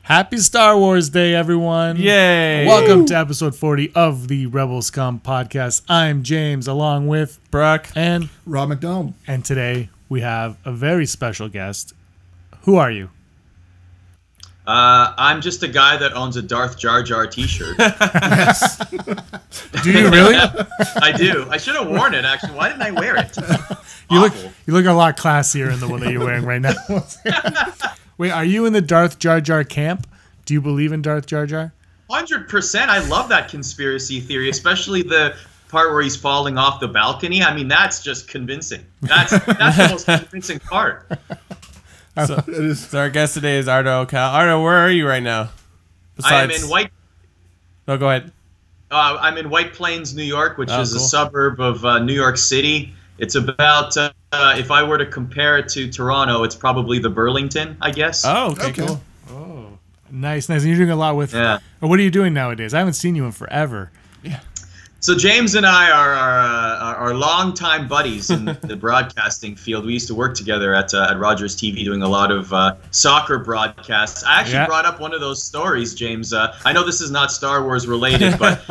Happy Star Wars Day, everyone. Yay. Welcome to episode 40 of the Rebel Scum podcast. I'm James, along with Brock and Rob McDonald. And today we have a very special guest. Who are you? I'm just a guy that owns a Darth Jar Jar t-shirt. Yes. Do you really? I do. I should have worn it, actually. Why didn't I wear it? You look a lot classier in the one that you're wearing right now. Wait, are you in the Darth Jar Jar camp? Do you believe in Darth Jar Jar? 100%. I love that conspiracy theory, especially the part where he's falling off the balcony. I mean, that's just convincing. That's the most convincing part. So our guest today is Arda Ocal. Arda, where are you right now? I am in White. Oh, go ahead. I'm in White Plains, New York, which is a suburb of New York City. It's about, if I were to compare it to Toronto, it's probably the Burlington, I guess. Oh, okay. Cool. Oh, nice. And you're doing a lot with. Yeah. Or what are you doing nowadays? I haven't seen you in forever. Yeah. So James and I are longtime buddies in the broadcasting field. We used to work together at Rogers TV doing a lot of soccer broadcasts. I actually brought up one of those stories, James. I know this is not Star Wars related, but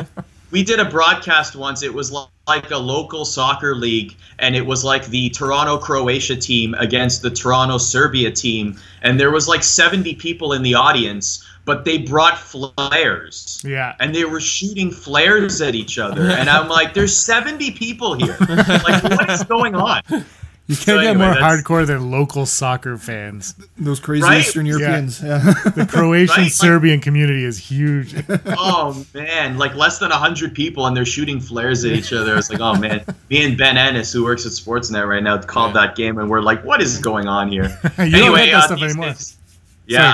we did a broadcast once. It was like a local soccer league, and it was like the Toronto Croatia team against the Toronto Serbia team, and there was like 70 people in the audience. But they brought flares. Yeah. And they were shooting flares at each other. And I'm like, there's 70 people here. Like, what is going on? You can't get more hardcore than local soccer fans. Those crazy Eastern Europeans. Yeah. The Croatian-Serbian community is huge. Oh, man. Like, less than 100 people, and they're shooting flares at each other. It's like, oh, man. Me and Ben Ennis, who works at Sportsnet right now, called that game, and we're like, what is going on here? Anyway, that stuff anymore. Yeah,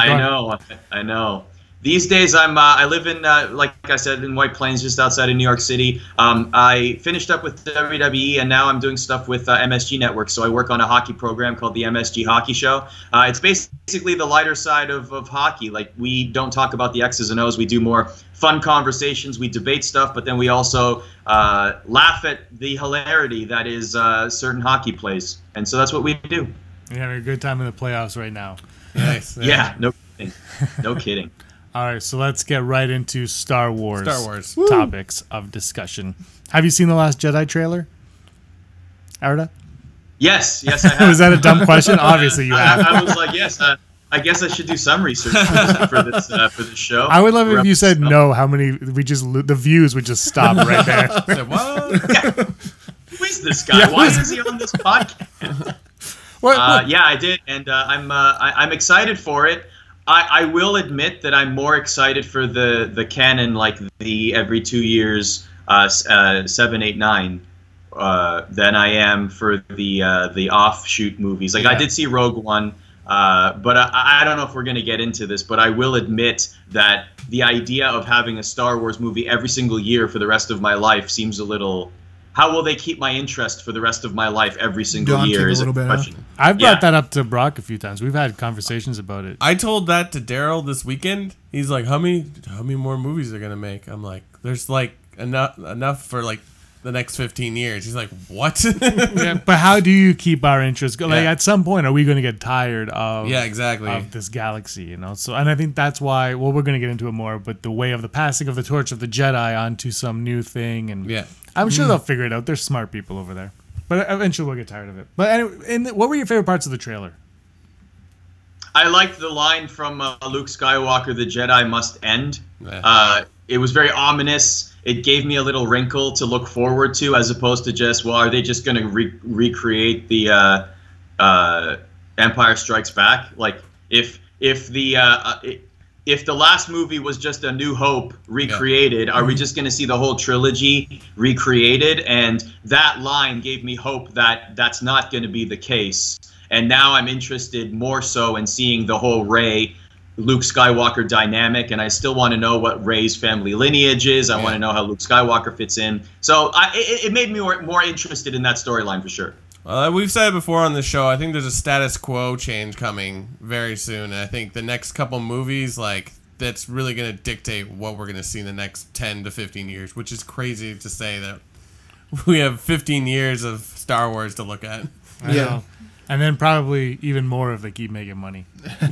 I know. These days, I live in, like I said, in White Plains, just outside of New York City. I finished up with WWE, and now I'm doing stuff with MSG Network. So I work on a hockey program called the MSG Hockey Show. It's basically the lighter side of hockey. Like, we don't talk about the X's and O's. We do more fun conversations. We debate stuff, but then we also laugh at the hilarity that is certain hockey plays. And so that's what we do. You're having a good time in the playoffs right now. Nice. Yeah, no kidding. No kidding. All right, so let's get right into Star Wars Woo. topics of discussion. Have you seen the last Jedi trailer, Arda? Yes, I have. Was that a dumb question? Obviously you have. I was like, yes, I guess I should do some research for this show. I would love it if you said no. How many? The views would just stop right there. What? Yeah. Who is this guy? Why is he on this podcast? What? Yeah, I did, and I'm excited for it. I will admit that I'm more excited for the canon, like the every 2 years 7, 8, 9, than I am for the offshoot movies. Like I did see Rogue One, but I don't know if we're gonna get into this. But I will admit that the idea of having a Star Wars movie every single year for the rest of my life seems a little. How will they keep my interest for the rest of my life every single year is a question. I've brought that up to Brock a few times. We've had conversations about it. I told that to Daryl this weekend. He's like, how many more movies are gonna make? I'm like, there's like enough for like the next 15 years. He's like, what? Yeah, but how do you keep our interest? Like at some point, are we going to get tired of of this galaxy? You know. So, and I think that's why. Well, we're going to get into it more. But the way of the passing of the torch of the Jedi onto some new thing, and I'm sure they'll figure it out. They're smart people over there. But eventually, we'll get tired of it. But anyway, what were your favorite parts of the trailer? I liked the line from Luke Skywalker, "The Jedi must end." It was very ominous. It gave me a little wrinkle to look forward to, as opposed to just, well, are they just going to recreate the Empire Strikes Back? Like, if the last movie was just A New Hope recreated, are we just going to see the whole trilogy recreated? And that line gave me hope that that's not going to be the case. And now I'm interested more so in seeing the whole Rey Luke Skywalker dynamic, and I still want to know what Rey's family lineage is. I want to know how Luke Skywalker fits in. So it made me more interested in that storyline for sure. We've said it before on the show. I think there's a status quo change coming very soon. And I think the next couple movies, like, that's really going to dictate what we're going to see in the next 10 to 15 years, which is crazy to say that we have 15 years of Star Wars to look at. I know. And then probably even more if they keep making money.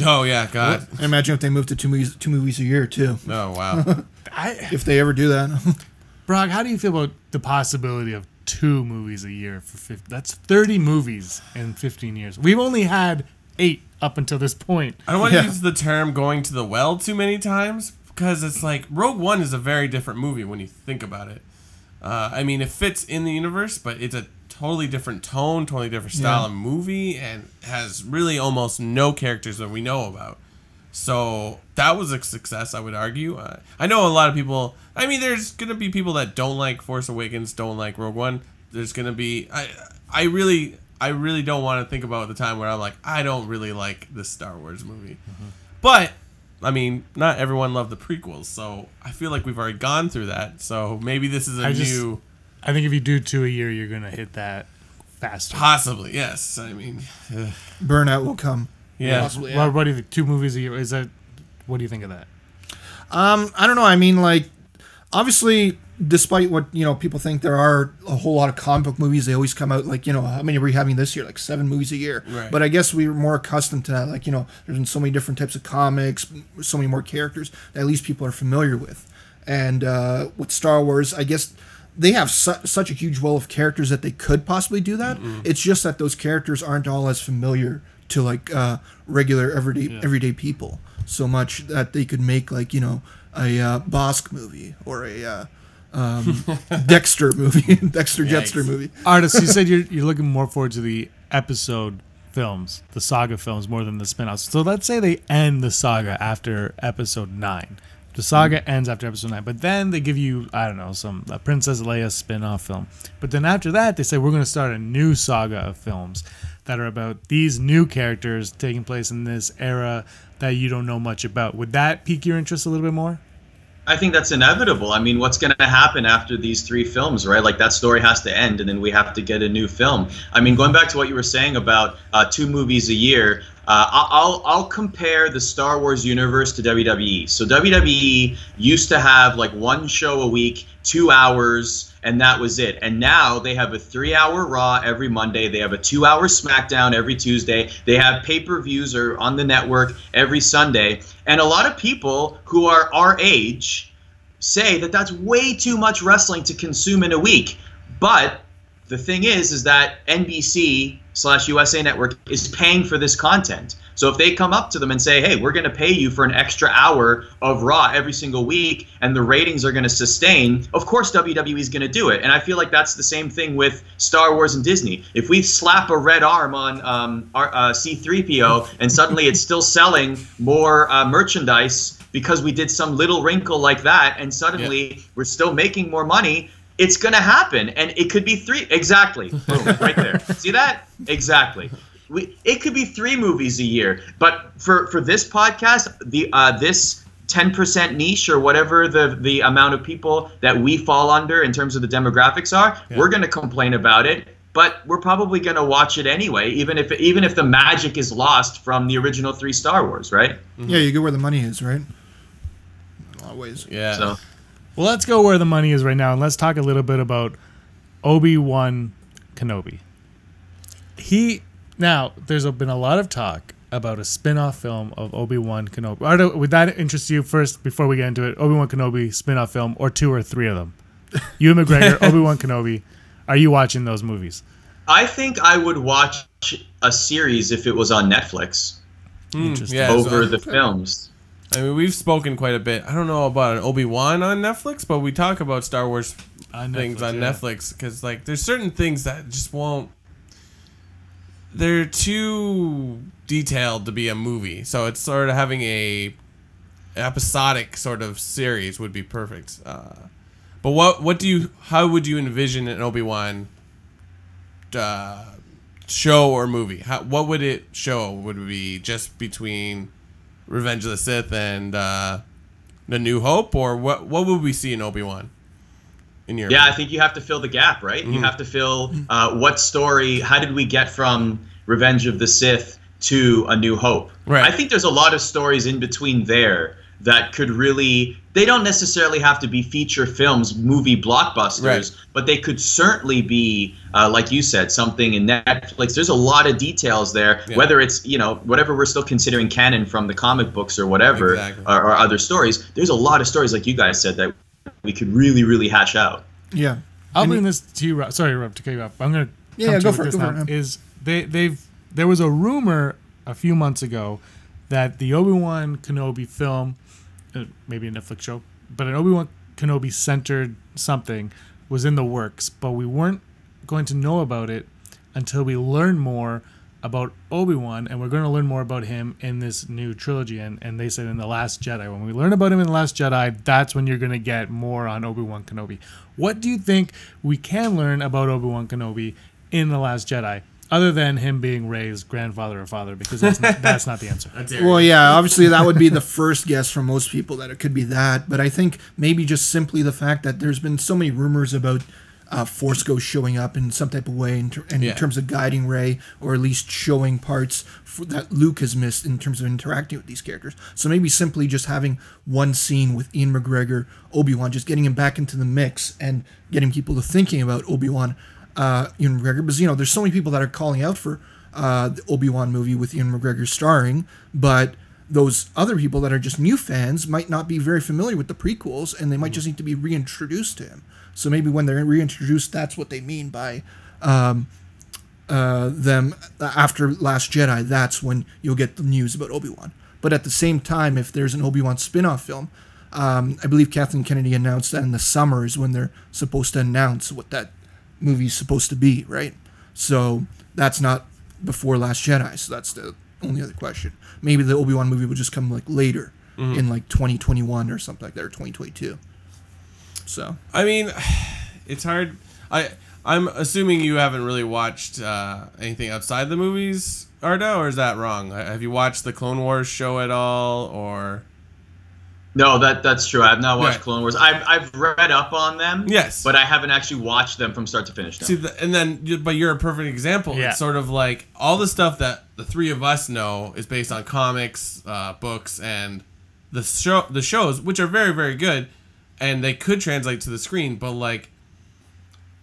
Oh yeah, God! I imagine if they move to two movies a year too. Oh wow! If they ever do that. Brock, how do you feel about the possibility of 2 movies a year for 50? That's 30 movies in 15 years. We've only had 8 up until this point. I don't want to use the term "going to the well" too many times because it's like Rogue One is a very different movie when you think about it. I mean, it fits in the universe, but it's a totally different tone, totally different style of movie, and has really almost no characters that we know about. So that was a success, I would argue. I know a lot of people. I mean, there's gonna be people that don't like Force Awakens, don't like Rogue One. There's gonna be. I really don't want to think about the time where I'm like, I don't really like this Star Wars movie. Mm-hmm. But I mean, not everyone loved the prequels, so I feel like we've already gone through that. So maybe this is new. I think if you do 2 a year, you're going to hit that faster. Possibly, yes. I mean, burnout will come. Yeah. Possibly, Well, what do you think? 2 movies a year? Is that? What do you think of that? I don't know. I mean, like, obviously, despite what people think, there are a whole lot of comic book movies. They always come out like how many are we having this year? Like 7 movies a year. Right. But I guess we were more accustomed to that. Like there's been so many different types of comics, so many more characters that at least people are familiar with. And with Star Wars, I guess they have such a huge well of characters that they could possibly do that. Mm-hmm. It's just that those characters aren't all as familiar to like regular everyday people so much that they could make like a Bosk movie or a Dexter movie, Dexter Jetster movie. Artist, you said you're looking more forward to the episode films, the saga films, more than the spin-offs. So let's say they end the saga after episode 9. The saga ends after episode 9, but then they give you, I don't know, a Princess Leia spin-off film. But then after that, they say we're going to start a new saga of films that are about these new characters taking place in this era that you don't know much about. Would that pique your interest a little bit more? I think that's inevitable. I mean, what's going to happen after these 3 films, right? Like that story has to end, and then we have to get a new film. I mean, going back to what you were saying about 2 movies a year, I'll compare the Star Wars universe to WWE. So WWE used to have like 1 show a week, 2 hours, and that was it. And now they have a 3-hour Raw every Monday. They have a 2-hour SmackDown every Tuesday. They have pay-per-views or on the network every Sunday. And a lot of people who are our age say that that's way too much wrestling to consume in a week. But the thing is that NBC/USA Network is paying for this content. So if they come up to them and say, hey, we're going to pay you for an extra hour of Raw every single week and the ratings are going to sustain, of course WWE is going to do it. And I feel like that's the same thing with Star Wars and Disney. If we slap a red arm on C-3PO and suddenly it's still selling more merchandise because we did some little wrinkle like that and suddenly we're still making more money, it's going to happen. And it could be 3. Exactly. Boom, right there. See that? Exactly. It could be 3 movies a year, but for this podcast, this 10% niche or whatever the amount of people that we fall under in terms of the demographics are, we're going to complain about it, but we're probably going to watch it anyway, even if the magic is lost from the original 3 Star Wars, right? Mm-hmm. Yeah, you go where the money is, right? In a lot of ways. Yeah. So, well, let's go where the money is right now, and let's talk a little bit about Obi-Wan Kenobi. Now, there's been a lot of talk about a spin-off film of Obi-Wan Kenobi. Arda, would that interest you first, before we get into it? Obi-Wan Kenobi spin-off film, or 2 or 3 of them? Ewan McGregor, Obi-Wan Kenobi. Are you watching those movies? I think I would watch a series if it was on Netflix over the films. I mean, we've spoken quite a bit. I don't know about an Obi-Wan on Netflix, but we talk about Star Wars things on Netflix because, like, there's certain things that just won't. They're too detailed to be a movie, so it's sort of having a episodic sort of series would be perfect. But how would you envision an Obi-Wan show or movie? What would it show? Would it be just between Revenge of the Sith and The New Hope, or what would we see in Obi-Wan? I think you have to fill the gap, right? Mm-hmm. You have to fill what story, how did we get from Revenge of the Sith to A New Hope? Right. I think there's a lot of stories in between there that could really, they don't necessarily have to be feature films, movie blockbusters, right, but they could certainly be, like you said, something in Netflix. There's a lot of details there, whether it's, you know, whatever we're still considering canon from the comic books or whatever, or other stories. There's a lot of stories, like you guys said, that we could really, really hash out. Yeah. I'll bring this to you, Rob. Sorry, Rob, to cut you off. I'm going to go for it. Is there was a rumor a few months ago that the Obi-Wan Kenobi film, maybe a Netflix show, but an Obi-Wan Kenobi centered something was in the works, but we weren't going to know about it until we learn more about Obi-Wan, and we're going to learn more about him in this new trilogy. And they said in The Last Jedi, when we learn about him in The Last Jedi, that's when you're going to get more on Obi-Wan Kenobi. What do you think we can learn about Obi-Wan Kenobi in The Last Jedi, other than him being Rey's grandfather or father? Because that's not the answer. Well, yeah, obviously that would be the first guess from most people, that it could be that. But I think maybe just simply the fact that there's been so many rumors about Force Ghost showing up in some type of way in terms of guiding Rey, or at least showing parts that Luke has missed in terms of interacting with these characters. So maybe simply just having one scene with Ian McGregor, Obi-Wan, just getting him back into the mix and getting people to thinking about Obi-Wan, Ian McGregor. Because, you know, there's so many people that are calling out for the Obi-Wan movie with Ian McGregor starring, but those other people that are just new fans might not be very familiar with the prequels, and they might just need to be reintroduced to him. So maybe when they're reintroduced, that's what they mean by them after Last Jedi. That's when you'll get the news about Obi-Wan. But at the same time, if there's an Obi-Wan spin-off film, I believe Kathleen Kennedy announced that in the summer is when they're supposed to announce what that movie's supposed to be, right? So that's not before Last Jedi. So that's the only other question. Maybe the Obi-Wan movie will just come like later in like 2021 or something like that, or 2022. So I mean, it's hard. I'm assuming you haven't really watched anything outside the movies, Arda, or is that wrong? Have you watched the Clone Wars show at all, or? No, that's true. I have not watched Clone Wars. I've read up on them. Yes, but I haven't actually watched them from start to finish. See, but you're a perfect example. Yeah. It's sort of like all the stuff that the three of us know is based on comics, books, and the shows, which are very, very good. And they could translate to the screen, but like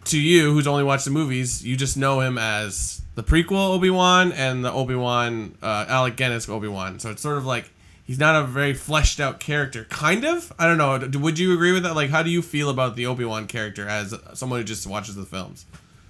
to you, who's only watched the movies, you just know him as the prequel Obi-Wan and the Obi-Wan, Alec Guinness Obi-Wan. So it's sort of like he's not a very fleshed out character. Kind of? I don't know. Would you agree with that? Like, how do you feel about the Obi-Wan character as someone who just watches the films?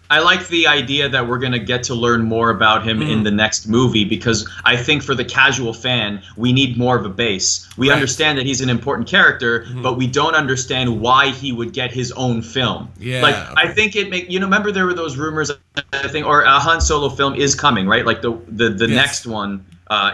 I like the idea that we're going to get to learn more about him in the next movie, because I think for the casual fan, we need more of a base. We understand that he's an important character, but we don't understand why he would get his own film. Yeah, like I think remember there were those rumors, I think, or a Han Solo film is coming, right? Like the next one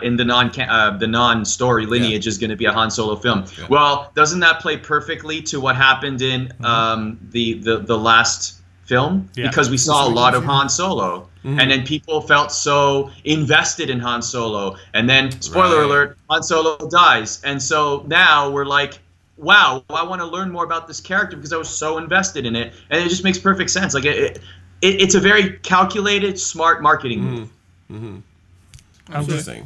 in the non-story lineage is going to be a Han Solo film. Yeah. Well, doesn't that play perfectly to what happened in the last film? Because we saw a lot of Han Solo, and then people felt so invested in Han Solo, and then spoiler alert, Han Solo dies, and so now we're like, wow, I want to learn more about this character because I was so invested in it, and it just makes perfect sense. Like it's a very calculated, smart marketing move. Interesting.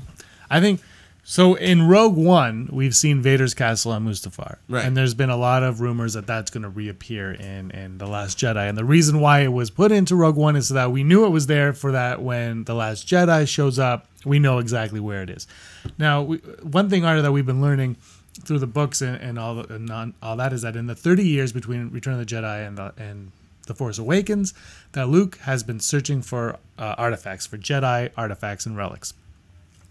I think so. In Rogue One, we've seen Vader's castle on Mustafar, and there's been a lot of rumors that that's going to reappear in The Last Jedi. And the reason why it was put into Rogue One is so that we knew it was there, for that when The Last Jedi shows up, we know exactly where it is. Now, one thing, Arda, that we've been learning through the books and all that is that in the 30 years between Return of the Jedi and The Force Awakens, that Luke has been searching for artifacts, for Jedi artifacts and relics.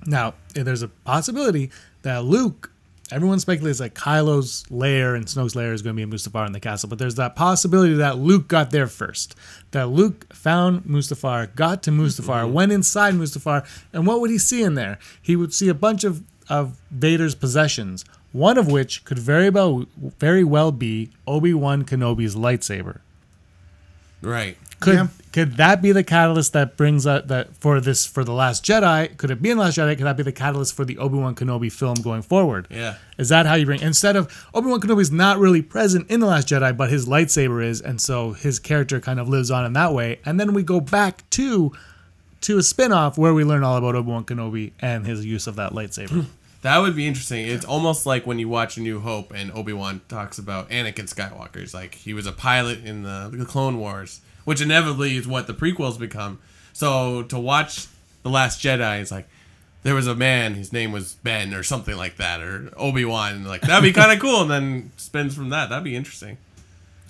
Now, there's a possibility that Luke, everyone speculates that Kylo's lair and Snoke's lair is going to be in Mustafar in the castle, but there's that possibility that Luke got there first. That Luke found Mustafar, got to Mustafar, went inside Mustafar, and what would he see in there? He would see a bunch of Vader's possessions, one of which could very well be Obi-Wan Kenobi's lightsaber. Right. Could that be the catalyst that brings that for The Last Jedi? Could it be in The Last Jedi? Could that be the catalyst for the Obi-Wan Kenobi film going forward? Yeah. Is that how you bring, instead of Obi-Wan Kenobi's not really present in The Last Jedi, but his lightsaber is, and so his character kind of lives on in that way, and then we go back to a spin-off where we learn all about Obi-Wan Kenobi and his use of that lightsaber. That would be interesting. It's almost like when you watch A New Hope and Obi-Wan talks about Anakin Skywalker. It's like he was a pilot in the Clone Wars, which inevitably is what the prequels become. So to watch The Last Jedi, it's like, there was a man, his name was Ben or something like that, or Obi-Wan. Like, that'd be kind of cool. And then spins from that. That'd be interesting.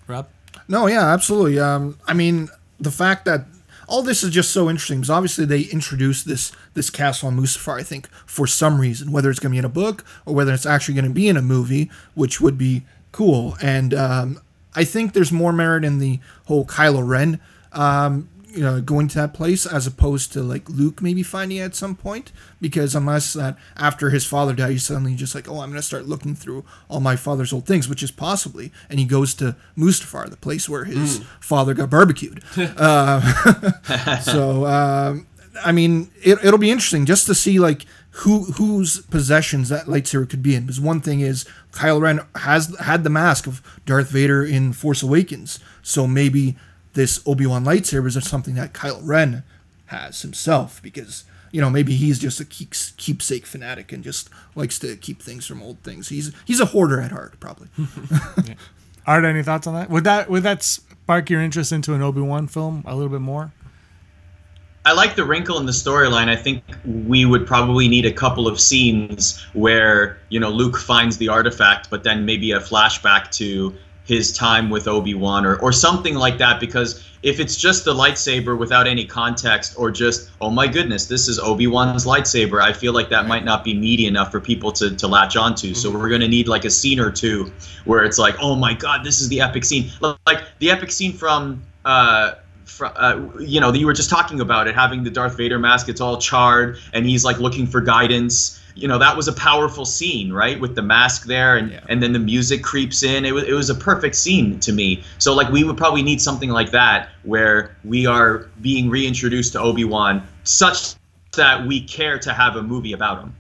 Rob? No, yeah, absolutely. I mean, the fact that all this is just so interesting because obviously they introduced this castle on Mustafar, I think, for some reason, whether it's going to be in a book or whether it's actually going to be in a movie, which would be cool. And I think there's more merit in the whole Kylo Ren, going to that place as opposed to like Luke maybe finding it at some point, because unless that after his father died, he's suddenly just like, oh, I'm going to start looking through all my father's old things, which is possibly, and he goes to Mustafar, the place where his father got barbecued. I mean, it'll be interesting just to see like whose possessions that lightsaber could be in, because one thing is Kylo Ren had the mask of Darth Vader in Force Awakens, so maybe this Obi-Wan lightsabers are something that Kylo Ren has himself, because maybe he's just a keepsake fanatic and just likes to keep things from old things. He's a hoarder at heart, probably. Yeah. Arda, any thoughts on that? Would that spark your interest into an Obi-Wan film a little bit more? I like the wrinkle in the storyline. I think we would probably need a couple of scenes where Luke finds the artifact, but then maybe a flashback to his time with Obi-Wan or something like that, because if it's just the lightsaber without any context, or just, oh my goodness, this is Obi-Wan's lightsaber, I feel like that might not be meaty enough for people to latch onto. So we're going to need like a scene or two where it's like, oh my god, this is the epic scene. Like the epic scene from you were just talking about it, having the Darth Vader mask, it's all charred, and he's like looking for guidance. That was a powerful scene, right? With the mask there, and then the music creeps in. It was a perfect scene to me. So like we would probably need something like that where we are being reintroduced to Obi-Wan, such that we care to have a movie about him.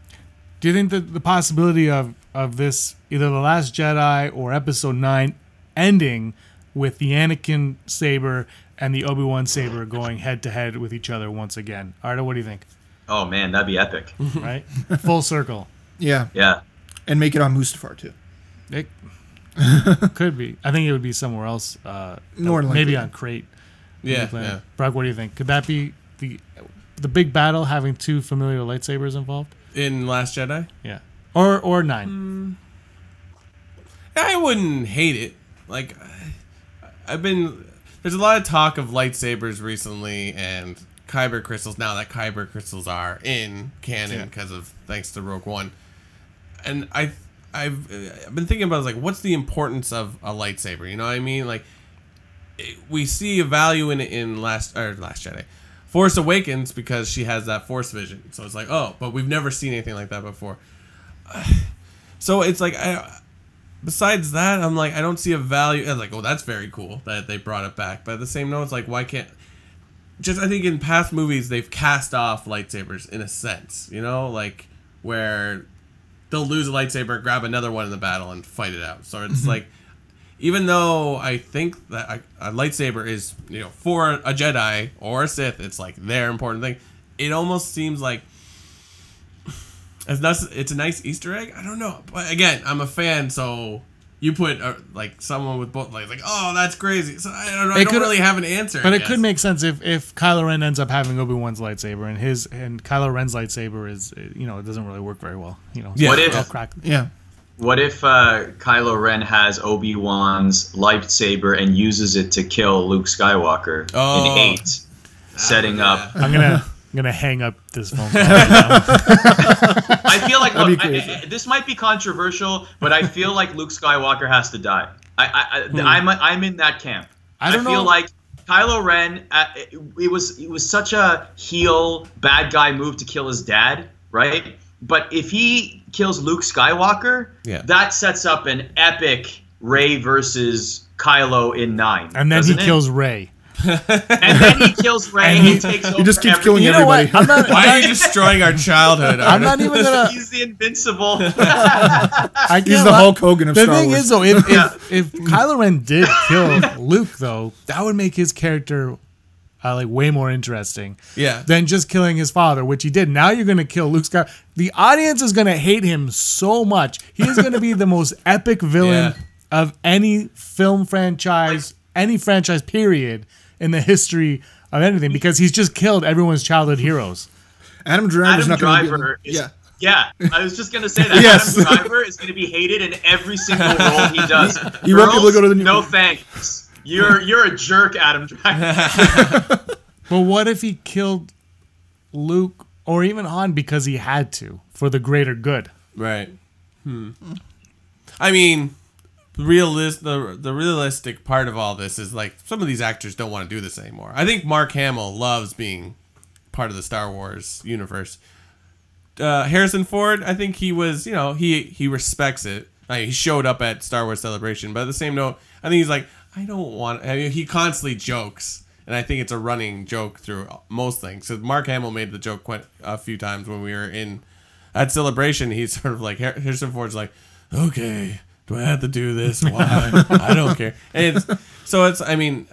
Do you think that the possibility of this, either The Last Jedi or Episode 9, ending with the Anakin saber and the Obi-Wan saber going head to head with each other once again? Arda, what do you think? Oh man, that'd be epic. Right? Full circle. Yeah. Yeah. And make it on Mustafar too. It could be. I think it would be somewhere else. More likely. Maybe on Crate. Yeah. Brock, what do you think? Could that be the big battle, having two familiar lightsabers involved? In Last Jedi? Yeah. Or 9. I wouldn't hate it. Like, there's a lot of talk of lightsabers recently and Kyber crystals, now that Kyber crystals are in canon thanks to Rogue One. And I've been thinking about like, what's the importance of a lightsaber? You know what I mean? Like, we see a value in Last Jedi, Force Awakens, because she has that Force vision. So it's like, oh, but we've never seen anything like that before. So it's like, besides that, I'm like, I don't see a value. I'm like, oh, that's very cool that they brought it back. But at the same note, it's like, why can't? I think in past movies they've cast off lightsabers in a sense, like where they'll lose a lightsaber, grab another one in the battle, and fight it out. So it's like, even though I think that a lightsaber is, for a Jedi or a Sith, it's like their important thing. It almost seems like it's a nice Easter egg. I don't know, but again, I'm a fan, so. You put like someone with both legs, like, oh, that's crazy. So I don't know. I don't really have an answer. But it could make sense if Kylo Ren ends up having Obi-Wan's lightsaber, and Kylo Ren's lightsaber is, it doesn't really work very well. What if Kylo Ren has Obi-Wan's lightsaber and uses it to kill Luke Skywalker in 8, setting up? I'm gonna hang up this phone call right now. I feel like this might be controversial, but I feel like Luke Skywalker has to die. I'm in that camp. I feel like Kylo Ren. It was such a heel bad guy move to kill his dad, right? But if he kills Luke Skywalker, that sets up an epic Rey versus Kylo in 9. And then he kills Rey. And then he kills Rey and he takes over. He just keeps killing everybody. Why are you destroying our childhood? I'm not even gonna. He's the invincible. He's the Hulk Hogan of Star Wars. The thing is, though, if Kylo Ren did kill Luke, though, that would make his character like way more interesting. Yeah. Than just killing his father, which he did. Now you're going to kill Luke Skywalker. The audience is going to hate him so much. He is going to be the most epic villain of any film franchise, any franchise period in the history of anything, because he's just killed everyone's childhood heroes. Adam Driver Yeah, I was just gonna say that. Yes. Adam Driver is gonna be hated in every single role he does. You won't be able to go to the no thanks. You're a jerk, Adam Driver. But what if he killed Luke or even Han because he had to for the greater good? Right. I mean, the realistic part of all this is like some of these actors don't want to do this anymore. I think Mark Hamill loves being part of the Star Wars universe. Harrison Ford, I think he was, he respects it. He showed up at Star Wars Celebration, but at the same note, I think he's like, I don't want. I mean, he constantly jokes, and I think it's a running joke through most things. So Mark Hamill made the joke quite a few times when we were at Celebration. He's sort of like, Harrison Ford's like, okay, do I have to do this? Why? I don't care. And I mean,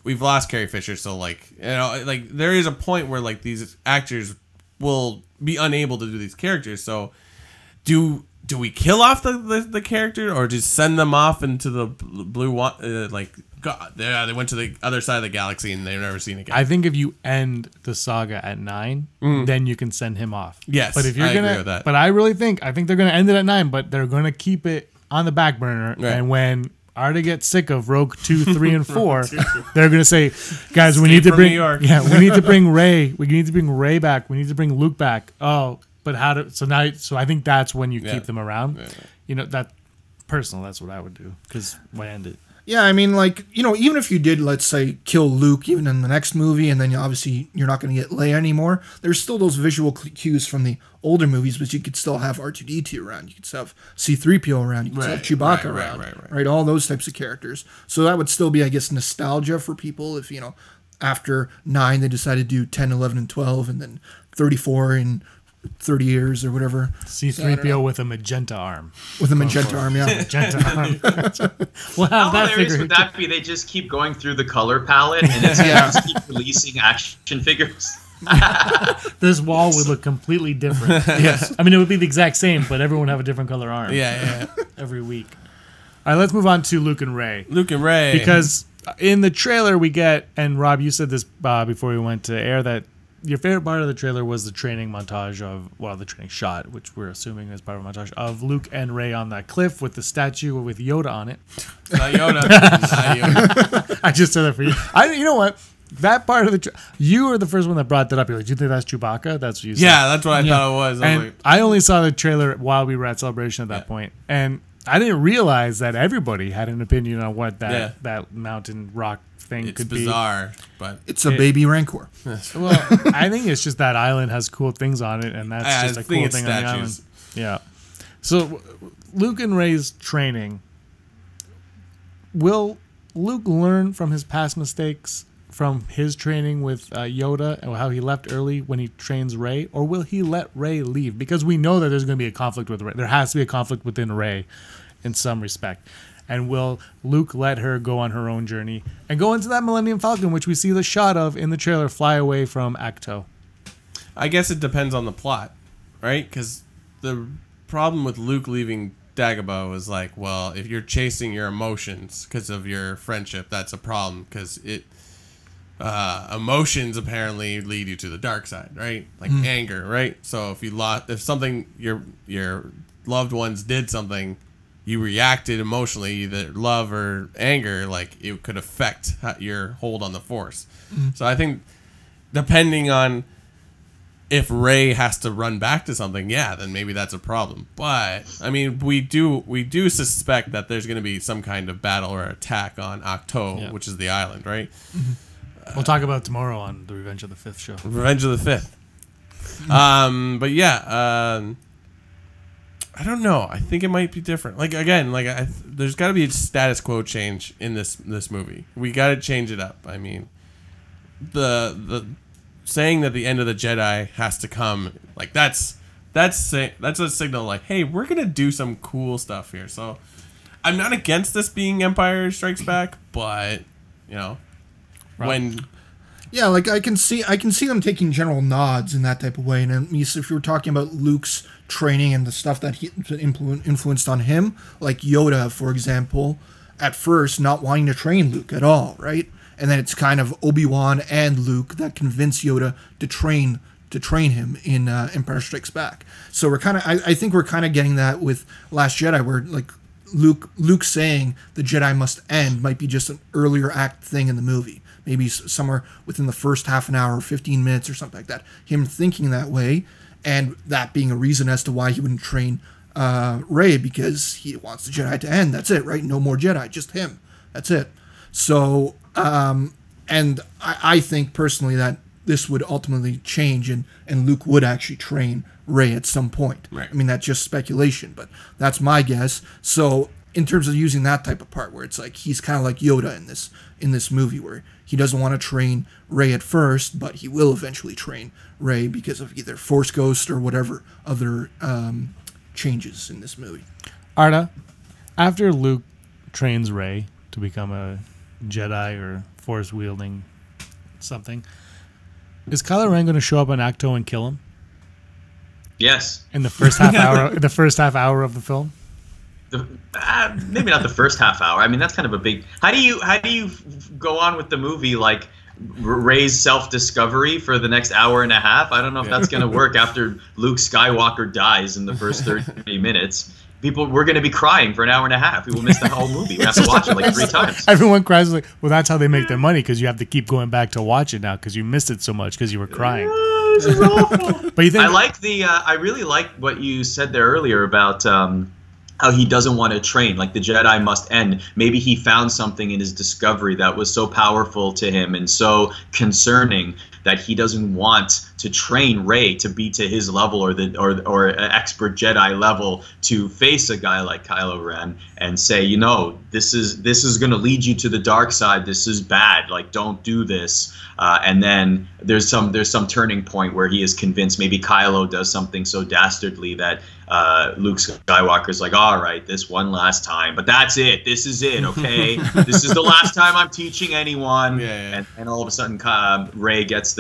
we've lost Carrie Fisher, so like, like there is a point where like these actors will be unable to do these characters. So do we kill off the character, or just send them off into the blue like God, they went to the other side of the galaxy and they've never seen again? I think if you end the saga at 9, then you can send him off. Yes, but if you're agree with that. But I think they're gonna end it at 9, but they're gonna keep it on the back burner. Right. And when Arda gets sick of Rogue 2, 3, and 4, they're gonna say, guys, we need to bring we need to bring Rey. We need to bring Rey back. We need to bring Luke back. Oh, but how to? So I think that's when you keep them around. Yeah. That personal. That's what I would do, because why end it? Yeah, I mean, like, even if you did, let's say, kill Luke even in the next movie, and then obviously you're not going to get Leia anymore, there's still those visual cues from the older movies, but you could still have R2-D2 around. You could still have C-3PO around. You could still have Chewbacca around. Right, all those types of characters. So that would still be, I guess, nostalgia for people if, after 9 they decided to do 10, 11, and 12, and then 34 in 30 years or whatever. C-3PO with a magenta arm. With a magenta arm, yeah. Magenta arm. We'll have How hilarious would that be? They just keep going through the color palette and it's just keep releasing action figures. This wall would look completely different. Yes. I mean, it would be the exact same, but everyone would have a different color arm. Yeah. Every week. All right, let's move on to Luke and Rey. Because in the trailer we get, and Rob, you said this before we went to air, that your favorite part of the trailer was the training montage the training shot, which we're assuming is part of a montage, of Luke and Rey on that cliff with the statue with Yoda on it. Not Yoda. I just said that for you. You know what? That part of the you were the first one that brought that up. You're like, do you think that's Chewbacca? That's what you said. Yeah, that's what I thought it was. I only saw the trailer while we were at Celebration at that point, and I didn't realize that everybody had an opinion on what that mountain rock thing could be. It's bizarre, but it's a baby Rancor. Well, I think it's just that island has cool things on it, and that's just a cool thing on the island. Yeah. So Luke and Rey's training. Will Luke learn from his past mistakes from his training with Yoda and how he left early when he trains Rey, or will he let Rey leave? Because we know that there's going to be a conflict with Rey. There has to be a conflict within Rey in some respect. And will Luke let her go on her own journey and go into that Millennium Falcon, which we see the shot of in the trailer, fly away from Acto? I guess it depends on the plot, right? Because the problem with Luke leaving Dagobah was like, well, if you're chasing your emotions because of your friendship, that's a problem, because emotions apparently lead you to the dark side, right? Like anger, right? So if something your loved ones did something, you reacted emotionally, either love or anger, like it could affect your hold on the Force. So I think depending on if Rey has to run back to something, then maybe that's a problem. But I mean, we do suspect that there's going to be some kind of battle or attack on Ahch-To, which is the island, right? We'll talk about it tomorrow on the Revenge of the Fifth show. Revenge of the Fifth. But I don't know. I think it might be different. Like again, there's got to be a status quo change in this movie. We got to change it up. I mean, the saying that the end of the Jedi has to come, like that's a signal. Like, hey, we're gonna do some cool stuff here. So I'm not against this being Empire Strikes Back, but when Yeah, like I can see them taking general nods in that type of way. And at least if you were talking about Luke's training and the stuff that he influenced on him, like Yoda, for example, at first not wanting to train Luke at all, right? And then it's kind of Obi-Wan and Luke that convince Yoda to train him in Empire Strikes Back. So we're kind of, I think we're kind of getting that with Last Jedi, where like Luke saying the Jedi must end might be just an earlier act thing in the movie. Maybe somewhere within the first half an hour, 15 minutes or something like that. Him thinking that way, and that being a reason as to why he wouldn't train Rey, because he wants the Jedi to end. That's it, right? No more Jedi, just him. That's it. So, and I think personally that this would ultimately change, and Luke would actually train Rey at some point. Right. I mean, that's just speculation, but that's my guess. So, in terms of using that type of part, where it's like he's kind of like Yoda in this movie, where he doesn't want to train Rey at first, but he will eventually train Rey because of either Force Ghost or whatever other changes in this movie. Arda, after Luke trains Rey to become a Jedi or Force wielding something, is Kylo Ren going to show up on Acto and kill him? Yes. In the first half hour, the first half hour of the film. Maybe not the first half hour. I mean, that's kind of a big. How do you go on with the movie like Rey's self-discovery for the next hour and a half? I don't know if that's going to work after Luke Skywalker dies in the first 30 minutes. We're going to be crying for an hour and a half. We will miss the whole movie. We have to watch it like 3 times. Everyone cries like, well, that's how they make their money, because you have to keep going back to watch it now because you missed it so much because you were crying. This is awful. But you think I really like what you said there earlier about how he doesn't want to train, like the Jedi must end. Maybe he found something in his discovery that was so powerful to him and so concerning that he doesn't want to train Rey to be to his level or an expert Jedi level to face a guy like Kylo Ren and say, you know, this is going to lead you to the dark side. This is bad. Like, don't do this. And then there's some turning point where he is convinced. Maybe Kylo does something so dastardly that Luke Skywalker's like, all right, this one last time, but that's it. This is it, okay? This is the last time I'm teaching anyone. Yeah. And all of a sudden, Rey gets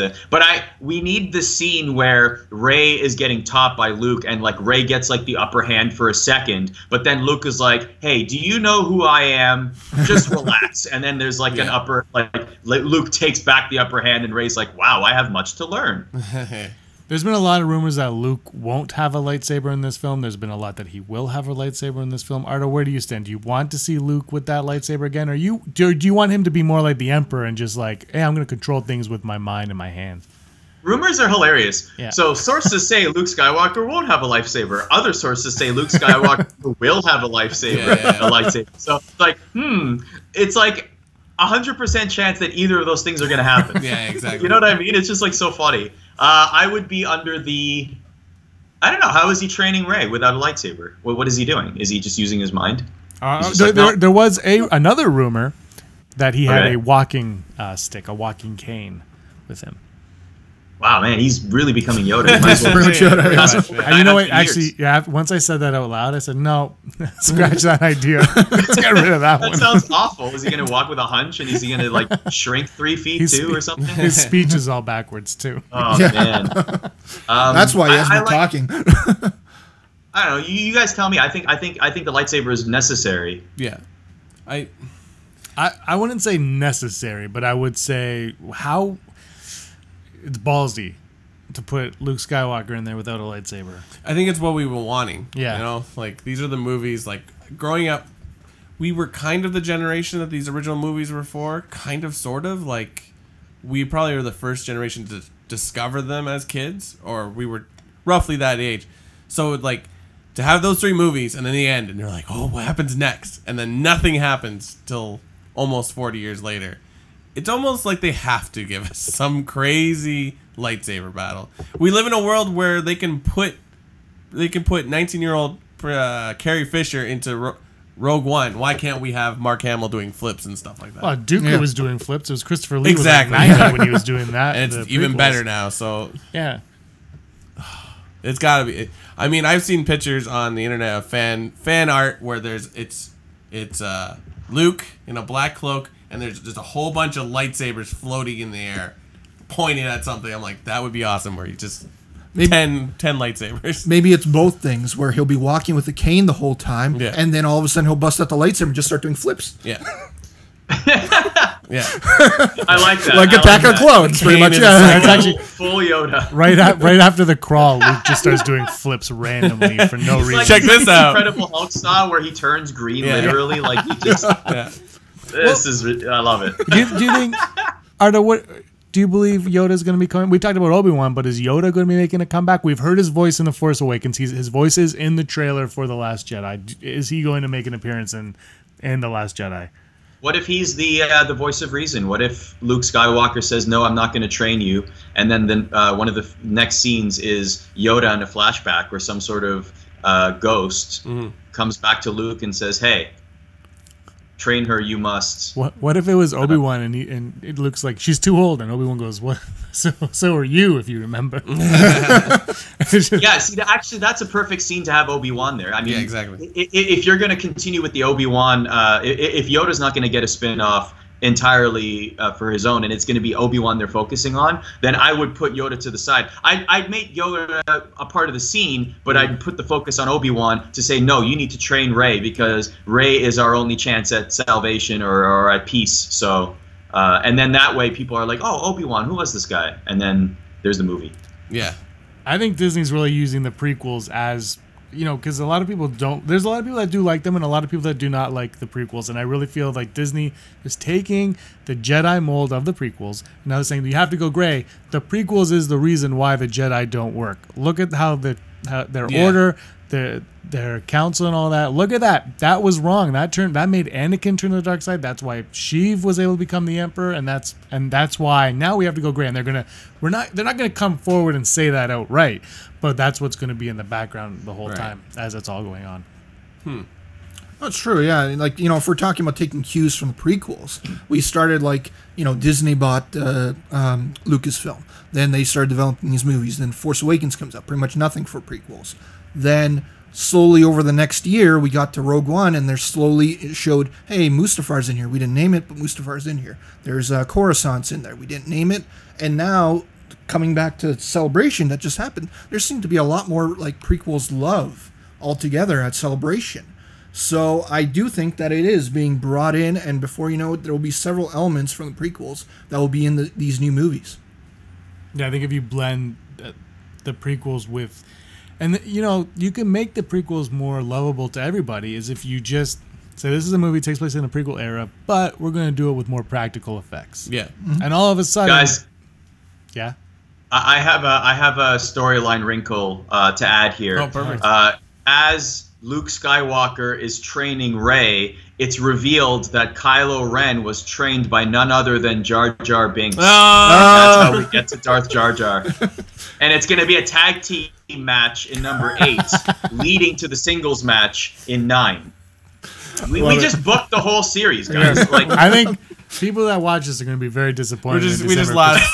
we need the scene where Rey is getting taught by Luke, and like Rey gets like the upper hand for a second, but then Luke is like, hey, do you know who I am? Just relax. And then there's like an upper, like Luke takes back the upper hand, and Rey's like, wow, I have much to learn. There's been a lot of rumors that Luke won't have a lightsaber in this film. There's been a lot that he will have a lightsaber in this film. Arda, where do you stand? Do you want to see Luke with that lightsaber again? Or do you want him to be more like the Emperor and just like, hey, I'm going to control things with my mind and my hands? Rumors are hilarious. Yeah. So sources say Luke Skywalker won't have a lightsaber. Other sources say Luke Skywalker will have a lightsaber. A lightsaber. So like, it's like 100% chance that either of those things are going to happen. Yeah, exactly. You know what I mean? It's just like so funny. I would be under I don't know. How is he training Rey without a lightsaber? What is he doing? Is he just using his mind? There was another rumor that he had a walking stick, a walking cane with him. Wow, man, he's really becoming Yoda. You know what? Actually, once I said that out loud, I said, no, scratch that idea. Let's get rid of that one. That sounds awful. Is he going to walk with a hunch, and is he going to like shrink 3 feet too or something? His speech is all backwards too. Oh, man. That's why he hasn't been talking. I don't know. You guys tell me. I think the lightsaber is necessary. Yeah. I wouldn't say necessary, but I would say how... It's ballsy to put Luke Skywalker in there without a lightsaber. I think it's what we were wanting. Yeah. You know, like these are the movies, like growing up, we were kind of the generation that these original movies were for, kind of, sort of. Like, we probably were the first generation to discover them as kids, or we were roughly that age. So, like, to have those 3 movies and then the end, and you're like, oh, what happens next? And then nothing happens till almost 40 years later. It's almost like they have to give us some crazy lightsaber battle. We live in a world where they can put 19-year-old Carrie Fisher into Rogue One. Why can't we have Mark Hamill doing flips and stuff like that? Well, Dooku was doing flips. It was Christopher Lee exactly was like 90 when he was doing that. And it's even better now. So yeah, it's got to be. I mean, I've seen pictures on the internet of fan art where it's Luke in a black cloak. And there's just a whole bunch of lightsabers floating in the air. pointing at something. I'm like, that would be awesome. Where you just 10 lightsabers. Maybe it's both things, where he'll be walking with the cane the whole time, and then all of a sudden he'll bust out the lightsaber and just start doing flips. Yeah. I like that. Like Attack of the Clones, pretty much. Yeah, it's actually full Yoda. Right after the crawl, Luke just starts doing flips randomly for no reason. Like, check this out. Incredible Hulk style, where he turns green literally, like he just. This is. I love it. Do you think, Arda? What do you believe Yoda's going to be coming? We talked about Obi-Wan, but is Yoda going to be making a comeback? We've heard his voice in The Force Awakens. His voice is in the trailer for The Last Jedi. Is he going to make an appearance in The Last Jedi? What if he's the voice of reason? What if Luke Skywalker says, "No, I'm not going to train you," and then one of the next scenes is Yoda in a flashback where some sort of ghost comes back to Luke and says, "Hey, train her, you must." What if it was Obi-Wan and it looks like she's too old, and Obi-Wan goes, "What? So are you, if you remember." Yeah, see, actually, that's a perfect scene to have Obi-Wan there. I mean, exactly. If you're going to continue with the Obi-Wan, if Yoda's not going to get a spin-off entirely for his own, and it's going to be Obi-Wan they're focusing on, then I would put Yoda to the side. I'd make Yoda a part of the scene, but I'd put the focus on Obi-Wan to say, no, you need to train Rey, because Rey is our only chance at salvation or at peace. So, and then that way people are like, oh, Obi-Wan, who was this guy? And then there's the movie. Yeah. I think Disney's really using the prequels as, because a lot of people don't. There's a lot of people that do like them and a lot of people that do not like the prequels. And I really feel like Disney is taking the Jedi mold of the prequels. And now they're saying, you have to go gray. The prequels is the reason why the Jedi don't work. Look at how their order, their council and all that. Look at that. That was wrong. That made Anakin turn to the dark side. That's why Sheev was able to become the Emperor, and that's why now we have to go gray. And they're not gonna come forward and say that outright, but that's what's gonna be in the background the whole time as it's all going on. That's true, yeah. Like, if we're talking about taking cues from the prequels, we started Disney bought Lucasfilm. Then they started developing these movies. Then Force Awakens comes up. Pretty much nothing for prequels. Then slowly over the next year, we got to Rogue One, and it showed, hey, Mustafar's in here. We didn't name it, but Mustafar's in here. There's Coruscant's in there. We didn't name it. And now, coming back to Celebration that just happened, there seemed to be a lot more prequels love altogether at Celebration. So I do think that it is being brought in, and before you know it, there will be several elements from the prequels that will be in these new movies. Yeah, I think if you blend the prequels with... And, you can make the prequels more lovable to everybody is if you just say, this is a movie that takes place in the prequel era, but we're going to do it with more practical effects. Yeah. Mm-hmm. And all of a sudden... Guys. Yeah? I have a storyline wrinkle to add here. Oh, perfect. As Luke Skywalker is training Rey, it's revealed that Kylo Ren was trained by none other than Jar Jar Binks. That's how we get to Darth Jar Jar. And it's going to be a tag team match in number 8, leading to the singles match in 9. We just booked the whole series, guys. I think people that watch this are going to be very disappointed. We just lost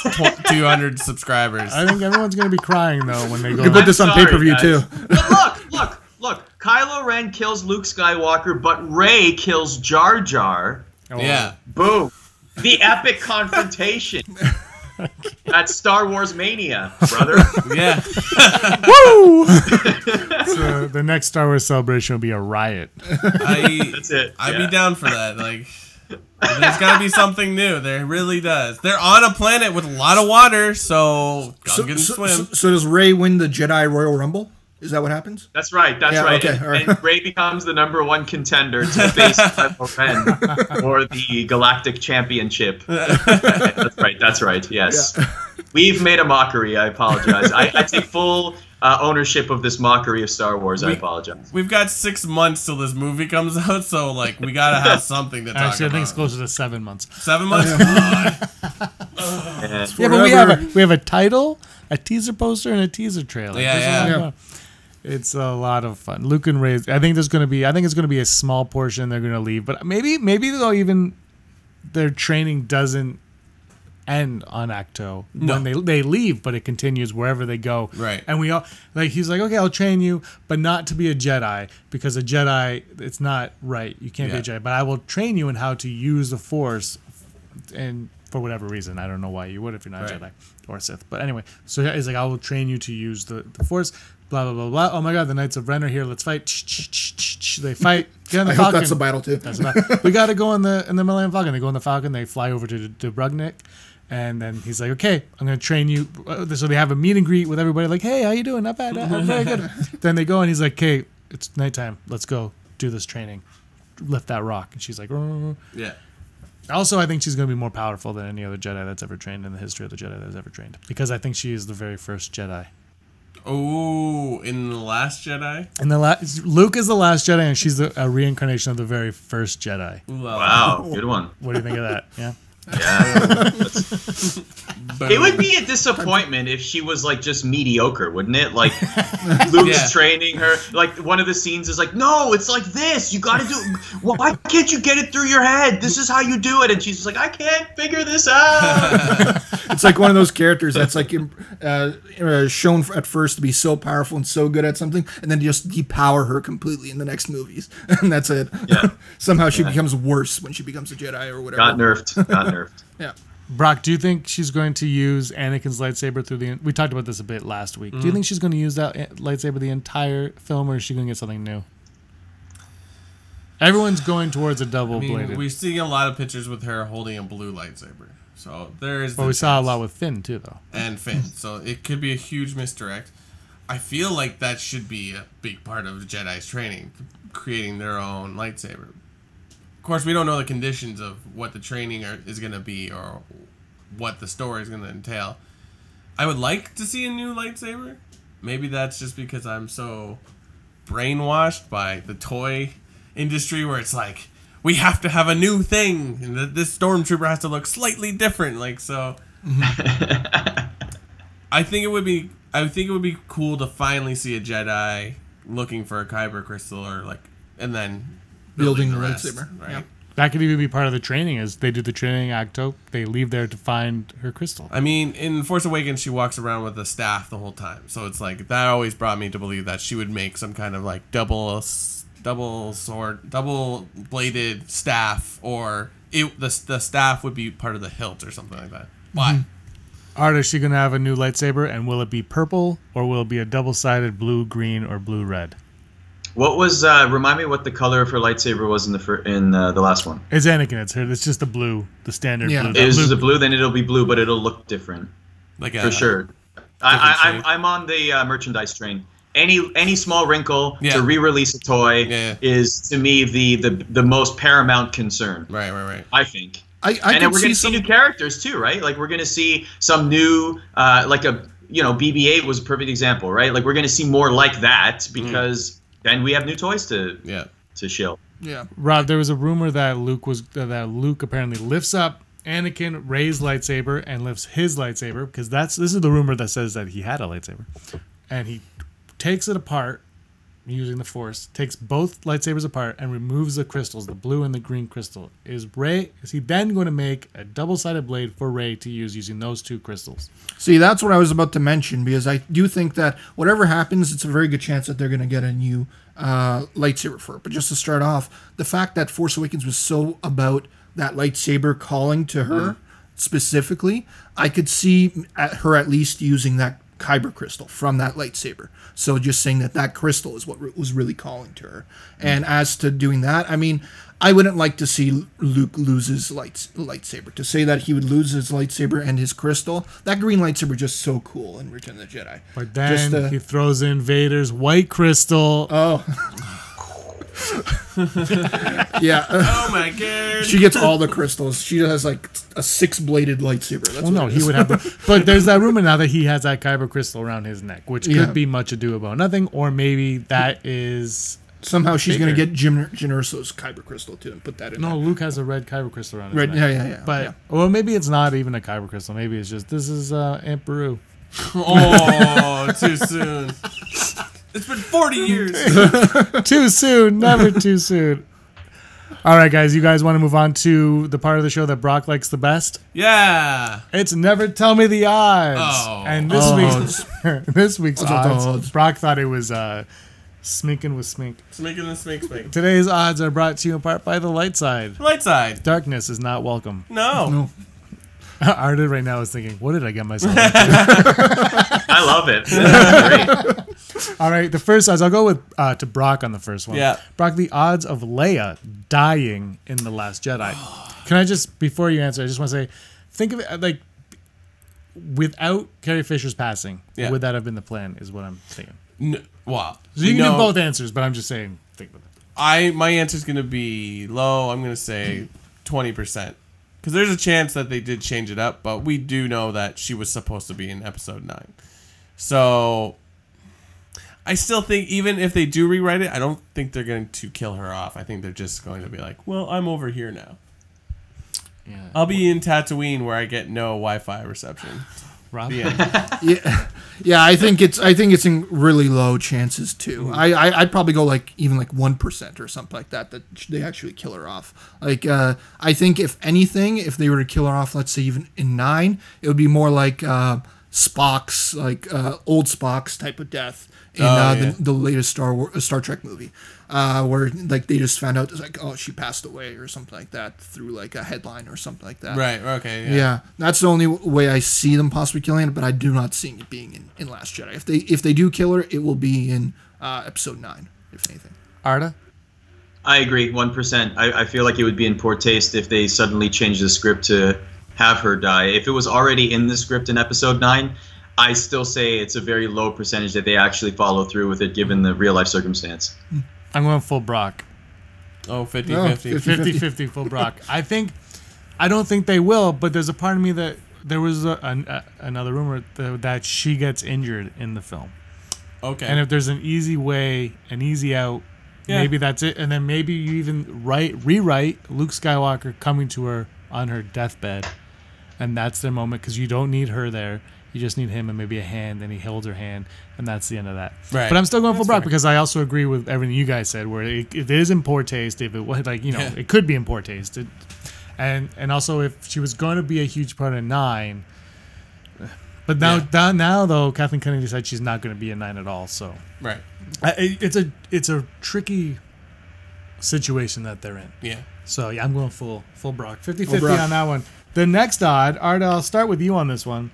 200 subscribers. I think everyone's going to be crying, though, when they go. You put this on pay-per-view, too. But look. Kylo Ren kills Luke Skywalker, but Rey kills Jar Jar. Oh. Yeah. Boom. The epic confrontation. That's Star Wars Mania, brother. Yeah. Woo! So the next Star Wars Celebration will be a riot. That's it. I'd be down for that. There's got to be something new. There really does. They're on a planet with a lot of water, so go get swim. So does Rey win the Jedi Royal Rumble? Is that what happens? That's right. Right. Okay, all right. And Rey becomes the #1 contender to face Kylo Ren for the Galactic Championship. That's right. Yes. Yeah. We've made a mockery. I apologize. I take full ownership of this mockery of Star Wars. I apologize. We've got 6 months till this movie comes out, so we gotta have something to talk about. Actually, I think it's closer to 7 months. 7 months? Yeah, but we have a title, a teaser poster, and a teaser trailer. Yeah. It's a lot of fun. Luke and Rey. I think it's going to be a small portion they're going to leave, but maybe they'll even their training doesn't end on Acto when they leave, but it continues wherever they go. Right. And we all he's like, okay, I'll train you, but not to be a Jedi, because a Jedi, it's not right. You can't be a Jedi, but I will train you in how to use the Force and for whatever reason. I don't know why you would if you're not Jedi or Sith. But anyway, so he's like, I will train you to use the Force. Blah blah blah blah. Oh my God, the Knights of Ren are here. Let's fight. They fight. Get on the Falcon. Hope that's a battle too. We got to go in the Millennium Falcon. They go in the Falcon. They fly over to Brugnik, and then he's like, okay, I'm gonna train you. So they have a meet and greet with everybody. Like, hey, how you doing? Not bad. Very good. Then they go and he's like, okay, it's nighttime. Let's go do this training. Lift that rock. And she's like, yeah. Also, I think she's going to be more powerful than any other Jedi that's ever trained in the history of the Jedi that's ever trained. Because I think she is the very first Jedi. Oh, in The Last Jedi? Luke is the last Jedi, and she's a reincarnation of the very first Jedi. Wow, good one. What do you think of that? Yeah. Yeah. It would be a disappointment if she was like just mediocre, wouldn't it? Like Luke's training her. Like one of the scenes is like, no, it's like this. You got to do. Why can't you get it through your head? This is how you do it. And she's just like, I can't figure this out. It's like one of those characters that's like shown at first to be so powerful and so good at something, and then just depower her completely in the next movies, and that's it. Yeah. Somehow she becomes worse when she becomes a Jedi or whatever. Got nerfed. Yeah. Brock, do you think she's going to use Anakin's lightsaber through the... We talked about this a bit last week. Do you think she's going to use that lightsaber the entire film, or is she going to get something new? Everyone's going towards a double-bladed. We're seeing a lot of pictures with her holding a blue lightsaber. So there is... But we saw a lot with Finn, too, though. And Finn. So it could be a huge misdirect. I feel like that should be a big part of Jedi's training, creating their own lightsaber. Of course, we don't know the conditions of what the training is going to be or what the story is going to entail. I would like to see a new lightsaber. Maybe that's just because I'm so brainwashed by the toy industry where it's like, we have to have a new thing, and this stormtrooper has to look slightly different. Like, so I think it would be cool to finally see a Jedi looking for a kyber crystal and then building the rest, lightsaber. Right? Yep. That could even be part of the training, is they do the training acto, they leave there to find her crystal. I mean, in Force Awakens, she walks around with a staff the whole time. So it's like, that always brought me to believe that she would make some kind of like double sword, double-bladed staff, or the staff would be part of the hilt or something like that. But Arda, is she going to have a new lightsaber, and will it be purple, or will it be a double-sided blue-green or blue-red? What was remind me what the color of her lightsaber was in the last one? It's Anakin. It's just the blue, the standard blue. It is the blue, then it'll be blue, but it'll look different. For sure. I'm on the merchandise train. Any small wrinkle to re-release a toy is to me the most paramount concern. Right. I think. And then we're going to see new characters too, right? Like we're going to see some new BB-8 was a perfect example, right? Like we're going to see more like that because then we have new toys to shill. Yeah. Rob, there was a rumor that Luke apparently lifts up Anakin Rey's lightsaber and lifts his lightsaber, because this is the rumor that says that he had a lightsaber, and he takes it apart using the Force, takes both lightsabers apart and removes the crystals, the blue and the green crystal. Is he then going to make a double-sided blade for Rey to use using those two crystals? See, that's what I was about to mention, because I do think that whatever happens, it's a very good chance that they're going to get a new lightsaber for it. But just to start off, the fact that Force Awakens was so about that lightsaber calling to her specifically, I could see her at least using that kyber crystal from that lightsaber. So just saying that crystal is what was really calling to her. And as to doing that, I mean, I wouldn't like to see Luke lose his lightsaber. To say that he would lose his lightsaber and his crystal, that green lightsaber just so cool in Return of the Jedi. But then he throws in Vader's white crystal. Oh. Yeah. Oh my god. She gets all the crystals. She has like a 6-bladed lightsaber. That's he would have. But there's that rumor now that he has that kyber crystal around his neck, which could be much ado about nothing, or maybe that is somehow she's going to get Jyn Erso's kyber crystal too and put that in. No, Luke has a red kyber crystal around his neck. Yeah. But well, maybe it's not even a kyber crystal. Maybe it's just this is Aunt Beru. Oh, too soon. It's been 40 years. Too soon. Never too soon. All right, guys. You guys want to move on to the part of the show that Brock likes the best? Yeah. It's Never Tell Me the Odds. Oh. And this week's odds, Brock thought it was Sminkin' with Smink. Sminkin' with Smink. Today's odds are brought to you in part by the light side. Light side. Darkness is not welcome. No. Arda right now is thinking, what did I get myself into? I love it. Great. All right, the first odds. I'll go with to Brock on the first one. Yeah. Brock, the odds of Leia dying in The Last Jedi. Can I just, before you answer, I just want to say, think of it like without Carrie Fisher's passing, would that have been the plan, is what I'm thinking. Wow. So you can do both answers, but I'm just saying, think of it. My answer is going to be low. I'm going to say 20%. Because there's a chance that they did change it up, but we do know that she was supposed to be in episode 9. So I still think even if they do rewrite it, I don't think they're going to kill her off. I think they're just going to be like, well, I'm over here now. Yeah. I'll be in Tatooine where I get no Wi-Fi reception. Rob? Yeah, I think it's in really low chances too. I'd probably go even 1% or something like that they actually kill her off. I think if anything, if they were to kill her off, let's say even in 9, it would be more like Spock's old Spock's type of death in the latest Star Trek movie, where they just found out she passed away or something like that through a headline or something like that. Right. Okay. Yeah, that's the only way I see them possibly killing it, but I do not see it being in Last Jedi. If they do kill her, it will be in episode 9, if anything. Arda? I agree, 1%. I feel like it would be in poor taste if they suddenly changed the script to have her die. If it was already in the script in episode 9, I still say it's a very low percentage that they actually follow through with it, given the real-life circumstance. I'm going full Brock. Oh, 50-50. 50-50 full Brock. I don't think they will, but there's a part of me that there was another rumor that she gets injured in the film. Okay. And if there's an easy way, an easy out, maybe that's it. And then maybe you even rewrite Luke Skywalker coming to her on her deathbed, and that's their moment, because you don't need her there. You just need him and maybe a hand, and he holds her hand, and that's the end of that. Right. But I'm still going for Brock because I also agree with everything you guys said, where it is in poor taste. If it was it could be in poor taste, and also if she was going to be a huge part of 9, but now though Kathleen Kennedy said she's not going to be in 9 at all. So right, it's a tricky situation that they're in. Yeah. So I'm going full Brock, 50-50 on that one. The next odd, Arda, I'll start with you on this one.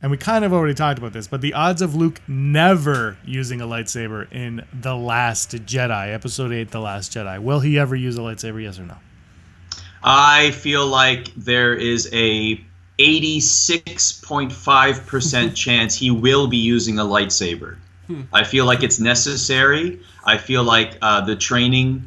And we kind of already talked about this, but the odds of Luke never using a lightsaber in The Last Jedi, Episode 8, The Last Jedi. Will he ever use a lightsaber, yes or no? I feel like there is a 86.5% chance he will be using a lightsaber. I feel like it's necessary. I feel like the training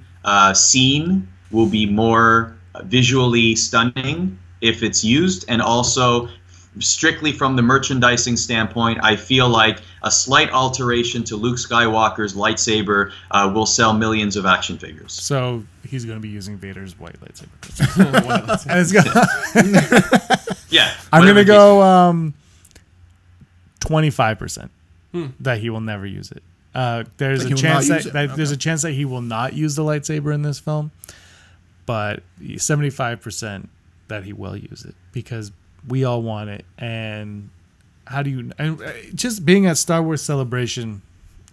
scene will be more visually stunning if it's used, and also strictly from the merchandising standpoint, I feel like a slight alteration to Luke Skywalker's lightsaber will sell millions of action figures. So he's going to be using Vader's white lightsaber. And it's gonna yeah. I'm going to go 25% that he will never use it. There's a chance there's a chance that he will not use the lightsaber in this film, but 75% that he will use it, because we all want it. And and just being at Star Wars Celebration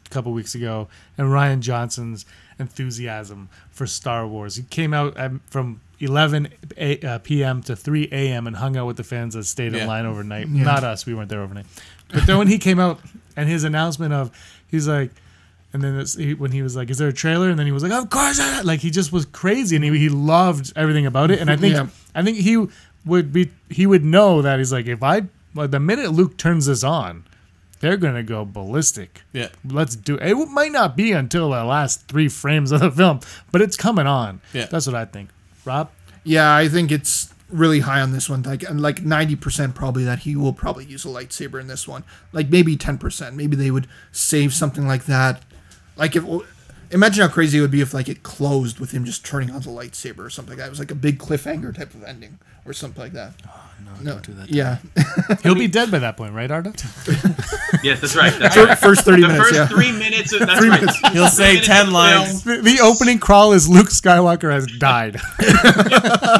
a couple weeks ago, and Rian Johnson's enthusiasm for Star Wars. He came out from 11 p.m. to 3 a.m. and hung out with the fans that stayed in line overnight. Yeah. Not us, we weren't there overnight. But then when he came out and his announcement he's like, and then when he was like, "Is there a trailer?" And then he was like, "Of course!" Like, he just was crazy, and he loved everything about it. And I think he would know that he's like, the minute Luke turns this on, they're gonna go ballistic. Yeah, let's do it. It might not be until the last 3 frames of the film, but it's coming on. Yeah, that's what I think. Rob? Yeah, I think it's really high on this one. Like 90% probably that he will probably use a lightsaber in this one. Like maybe 10%. Maybe they would save something like that. Imagine how crazy it would be if it closed with him just turning on the lightsaber or something like that. It was like a big cliffhanger type of ending or something like that. Oh, no, don't do that. Yeah. He'll be dead by that point, right, Arda? Yes, that's right. First 30 minutes. The first 3 minutes. That's right. He'll say 10 lines. The opening crawl is Luke Skywalker has died. We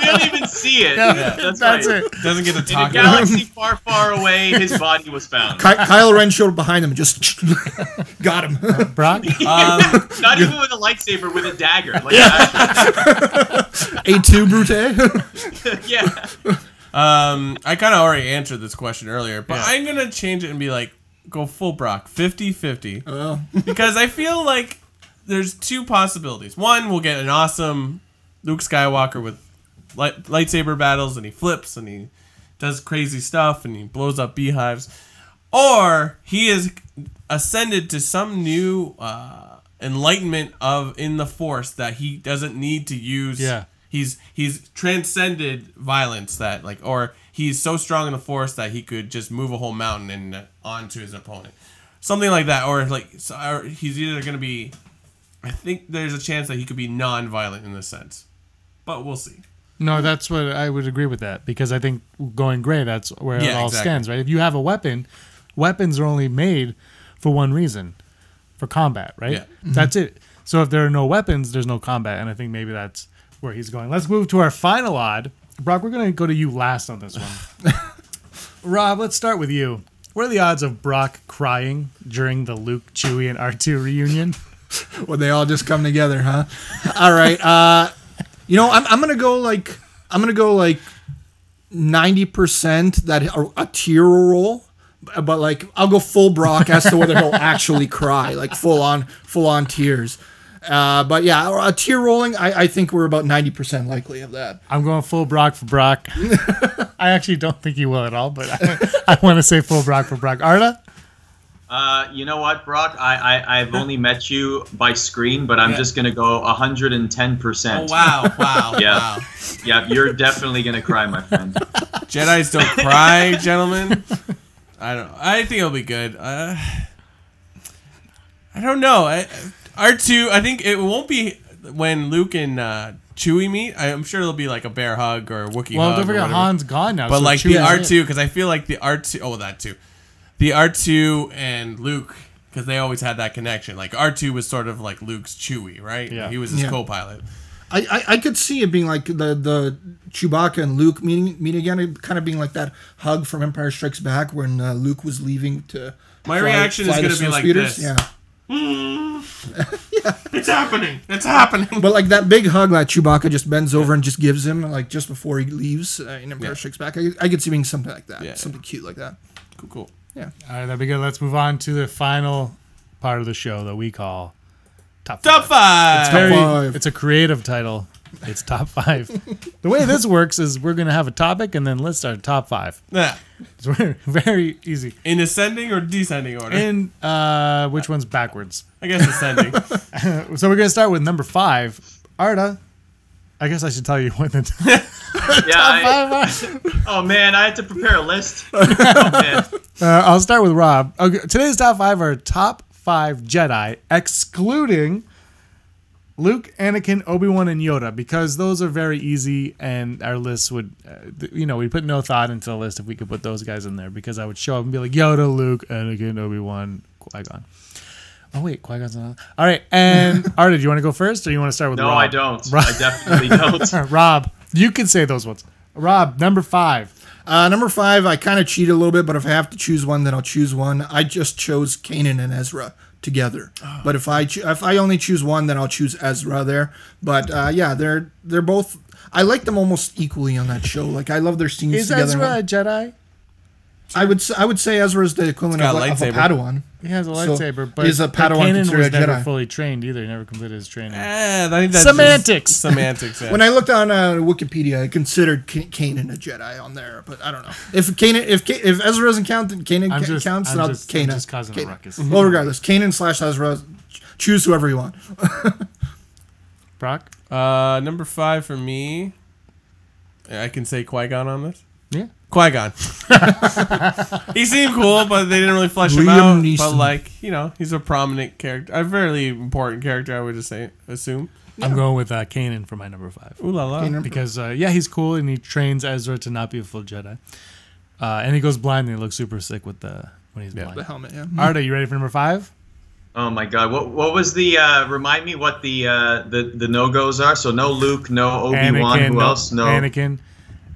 don't even see it. Yeah, that's right. It. Doesn't get to talk. In a galaxy far, far away, his body was found. Kylo Ren showed behind him and just got him. Brock? Not even with a lightsaber, with a dagger. A2 Brute? Yeah. I kind of already answered this question earlier, but I'm going to change it and be like, go full Brock, 50-50. Because I feel like there's two possibilities. One, we'll get an awesome Luke Skywalker with lightsaber battles, and he flips, and he does crazy stuff, and he blows up beehives. Or he is ascended to some new enlightenment in the Force that he doesn't need to use. Yeah. He's transcended violence or he's so strong in the Force that he could just move a whole mountain and onto his opponent. Something like that. Or he's either going to be, I think there's a chance that he could be non-violent in this sense. But we'll see. No, that's what I would agree with that, because I think going gray, that's where it all stands, right? If you have a weapon, weapons are only made for one reason, for combat, right? Yeah. That's it. So if there are no weapons, there's no combat, and I think maybe that's where he's going. Let's move to our final odd. Brock, we're going to go to you last on this one. Rob, let's start with you. What are the odds of Brock crying during the Luke, Chewie, and R2 reunion? Well, they all just come together, huh? All right. I'm gonna go like 90% that a tear will roll, but like I'll go full Brock as to whether he'll actually cry, like full on tears. But yeah, a tear rolling, I think we're about 90% likely of that. I'm going full Brock for Brock. I actually don't think he will at all, but I want to say full Brock for Brock. Arda? You know what, Brock? I've only met you by screen, but I'm just going to go 110%. Oh, wow. Yeah. Yeah, you're definitely going to cry, my friend. Jedis don't cry, gentlemen. I think it'll be good. I don't know. R2, I think it won't be when Luke and Chewie meet. I'm sure it'll be like a bear hug or a Wookiee hug. Well, don't forget Han's gone now. But so like Chewie the R2, because I feel like the R2... Oh, that too. The R2 and Luke, because they always had that connection. Like R2 was sort of like Luke's Chewie, right? Yeah. He was his co-pilot. I could see it being like the Chewbacca and Luke meeting again, it kind of being like that hug from Empire Strikes Back when Luke was leaving to. My reaction is going to be like this. Yeah. Yeah. It's happening. But like that big hug that Chewbacca just bends over and just gives him, like just before he leaves in Empire Strikes Back. I could see being something like that. Yeah. Something cute like that. Cool. Yeah. All right, that'd be good. Let's move on to the final part of the show that we call Top 5. It's a creative title. It's Top 5. The way this works is we're going to have a topic and then list our top 5. Yeah. It's very easy. In ascending or descending order? In which one's backwards? I guess ascending. So we're going to start with number 5. Arda, I guess I should tell you what the top 5 are. Oh, man, I had to prepare a list. Oh, man. I'll start with Rob. Okay, today's top 5 are top 5 Jedi, excluding Luke, Anakin, Obi-Wan, and Yoda, because those are very easy, and our list would, we put no thought into the list if we could put those guys in there, because I would show up and be like, Yoda, Luke, Anakin, Obi-Wan, Qui-Gon. Oh, wait, Qui-Gon's not. All right, and Arda, do you want to go first, or do you want to start with Rob? No, I don't. Rob. I definitely don't. Rob, you can say those ones. Rob, number 5. Number 5, I kind of cheat a little bit, but if I have to choose one, then I'll choose one. I just chose Kanan and Ezra together. Oh. But if I only choose one, then I'll choose Ezra there. But they're both. I like them almost equally on that show. Like I love their scenes together. Is Ezra a Jedi? I would say Ezra is the equivalent of a Padawan. He has a lightsaber, but he's a Padawan. Kanan was never Jedi. fully trained either. He never completed his training. I think that's semantics. Semantics. Yeah. When I looked on Wikipedia, I considered Kanan a Jedi on there, but I don't know if Ezra doesn't count, then Kanan counts. Then I'll Kanan. I'm just causing a ruckus. Well, regardless, Kanan / Ezra. Choose whoever you want. Brock, number 5 for me. I can say Qui-Gon on this. Yeah. Qui-Gon. He seemed cool, but they didn't really flesh him out. Neeson. But he's a prominent character, a very important character. I would just assume. I'm going with Kanan for my number 5. Ooh la la! Because he's cool and he trains Ezra to not be a full Jedi, and he goes blind and he looks super sick with when he's blind. The helmet. Yeah. Arda, you ready for number 5? Oh my God! What was the? Remind me what the no-goes are. So no Luke, no Obi-Wan. Who else? No Anakin,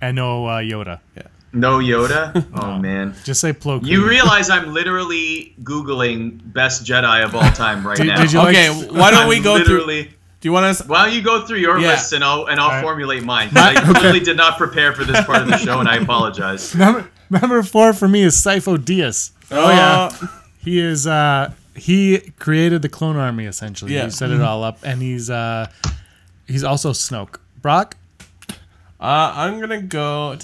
and no Yoda. Yeah. No Yoda? Oh, man. Just say Plo Koon. You realize I'm literally Googling best Jedi of all time right now. Why don't we go through... Do you want us? Why don't you go through your lists and I'll formulate mine. I really did not prepare for this part of the show, and I apologize. Number 4 for me is Sifo Dyas. Oh yeah, he is. He created the clone army essentially. Yeah. He set it all up, and he's also Snoke. Brock. I'm gonna go.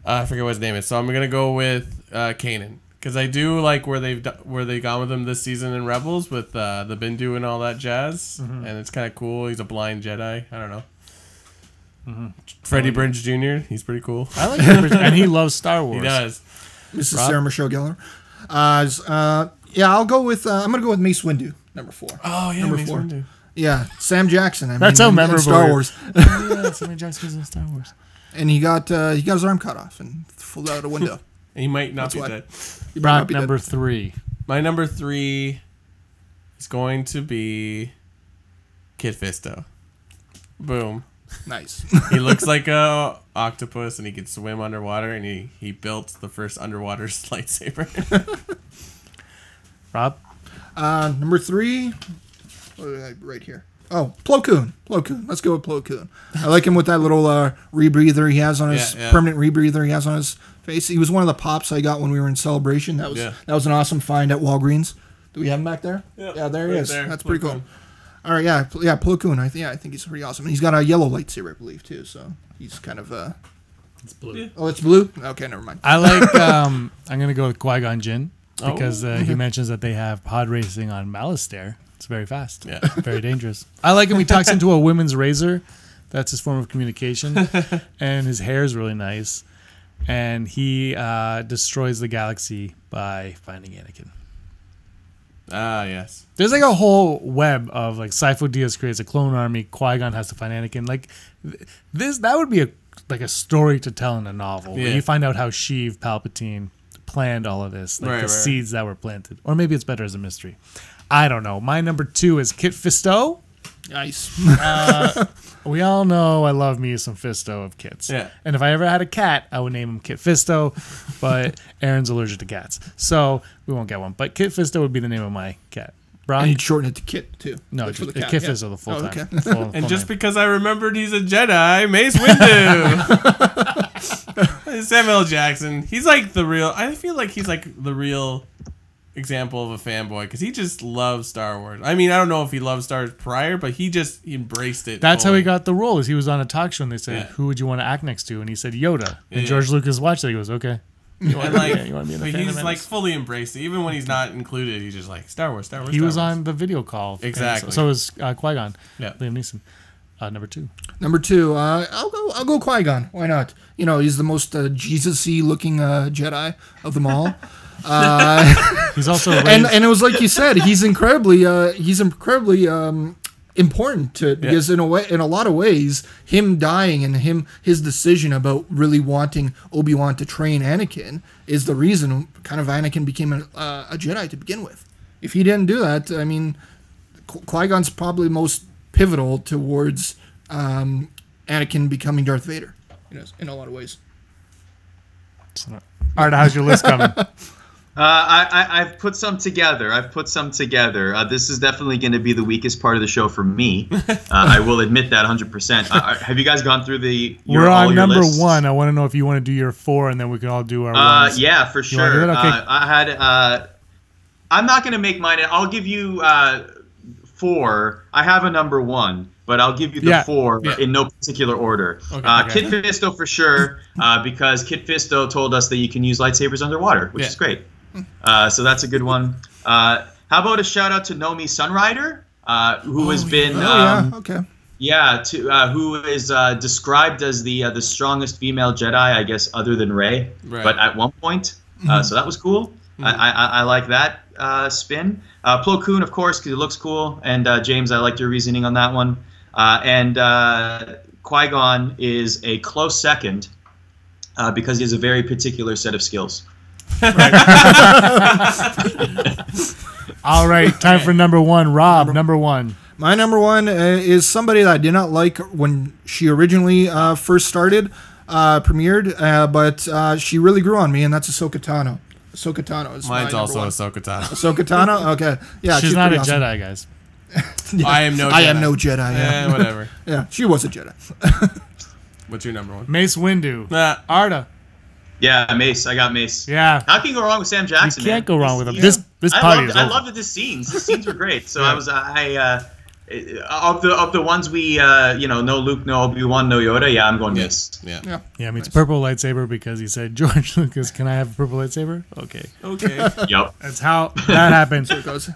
I forget what his name is, so I'm gonna go with Kanan. Because I do like where they've gone with him this season in Rebels with the Bindu and all that jazz, and it's kind of cool. He's a blind Jedi. I don't know. Freddie Prinze Jr. He's pretty cool. I like him, and he loves Star Wars. He does. This is Sarah Michelle Gellar. I'll go with. I'm gonna go with Mace Windu, number 4. Oh yeah, number Mace 4. Windu. Yeah, Sam Jackson. That's how memorable. Star Wars. Yeah, Sam Jackson was in Star Wars. And he got his arm cut off and flew out a window. He might not be dead. Brock, number 3. My number 3 is going to be Kit Fisto. Boom. Nice. He looks like a octopus and he can swim underwater, and he built the first underwater lightsaber. Rob? Number 3. Right here. Oh, Plo Koon. Let's go with Plo Koon. I like him with that little rebreather he has on his permanent rebreather he has on his face. He was one of the pops I got when we were in Celebration. That was an awesome find at Walgreens. Do we have him back there? Yeah, there he is. There. That's pretty cool. All right, Plo Koon. I think he's pretty awesome. And he's got a yellow lightsaber, I believe, too. So he's kind of It's blue. Yeah. Oh, it's blue? Okay, never mind. I like I'm gonna go with Qui-Gon Jinn because he mentions that they have pod racing on Malastare. It's very fast. Yeah. Very dangerous. I like him. He talks into a women's razor. That's his form of communication. And his hair is really nice. And he destroys the galaxy by finding Anakin. Ah, yes. There's like a whole web of like Sifo Dyas creates a clone army. Qui-Gon has to find Anakin. Like that would be a story to tell in a novel. Where you find out how Sheev Palpatine planned all of this. Like the seeds that were planted. Or maybe it's better as a mystery. I don't know. My number 2 is Kit Fisto. Nice. We all know I love me some Fisto of Kits. Yeah. And if I ever had a cat, I would name him Kit Fisto, but Aaron's allergic to cats. So we won't get one. But Kit Fisto would be the name of my cat. Brock? And you'd shorten it to Kit, too. No, like just Kit Fisto the full time. Okay. Full because I remembered he's a Jedi, Mace Windu. Samuel L. Jackson. He's like the real... I feel like he's like the real... example of a fanboy because he just loves Star Wars. I mean, I don't know if he loved Star Wars prior, but he embraced it. That's how he got the role. Is he was on a talk show and they said, "Who would you want to act next to?" And he said Yoda. And George Lucas watched it. He goes, "Okay." You want to be in the but he's like fully embraced it. Even when he's not included, he's just like Star Wars. He was on the video call. Exactly. So was Qui-Gon. Yeah. Liam Neeson. Number 2. I'll go Qui-Gon. Why not? You know, he's the most Jesus-y looking Jedi of them all. He's also and it was like you said, he's incredibly important to because in a lot of ways, him dying and his decision about really wanting Obi-Wan to train Anakin is the reason kind of Anakin became a Jedi to begin with. If he didn't do that, I mean, Qui-Gon's probably most pivotal towards Anakin becoming Darth Vader, in a lot of ways. Arda, how's your list coming? I've put some together. This is definitely going to be the weakest part of the show for me. I will admit that 100%. Have you guys gone through We're on number lists? 1. I want to know if you want to do your 4, and then we can all do our ones. Yeah, for sure. Okay. I'm not going to make mine. I'll give you 4. I have a number 1. But I'll give you the 4 in no particular order. Okay. Kit Fisto for sure, because Kit Fisto told us that you can use lightsabers underwater, which is great. So that's a good one. How about a shout out to Nomi Sunrider, who has been who is described as the strongest female Jedi, I guess, other than Rey, but at one point. So that was cool. I like that spin. Plo Koon, of course, because it looks cool. And James, I liked your reasoning on that one. And Qui-Gon is a close second because he has a very particular set of skills. All right, time for number 1. Rob, number 1. My number 1 is somebody that I did not like when she originally first premiered, but she really grew on me, and that's Ahsoka Tano. Ahsoka Tano is Mine's also Ahsoka Tano. Ahsoka Tano? Okay. Yeah, she's not a awesome. Jedi, guys. Yeah. I am no Jedi. I am no Jedi. Yeah, whatever. Yeah, she was a Jedi. What's your number one? Mace Windu. Arda. Yeah, Mace. I got Mace. Yeah. How can you go wrong with Sam Jackson? You can't go wrong with him. Yeah. This party is over. I loved the scenes. The scenes were great. So of the ones we no Luke, no Obi-Wan, no Yoda. Yeah, I'm going Mace. Yeah. I mean, it's purple lightsaber because he said, George Lucas, can I have a purple lightsaber? Okay. Yep. That's how that happened. So it goes.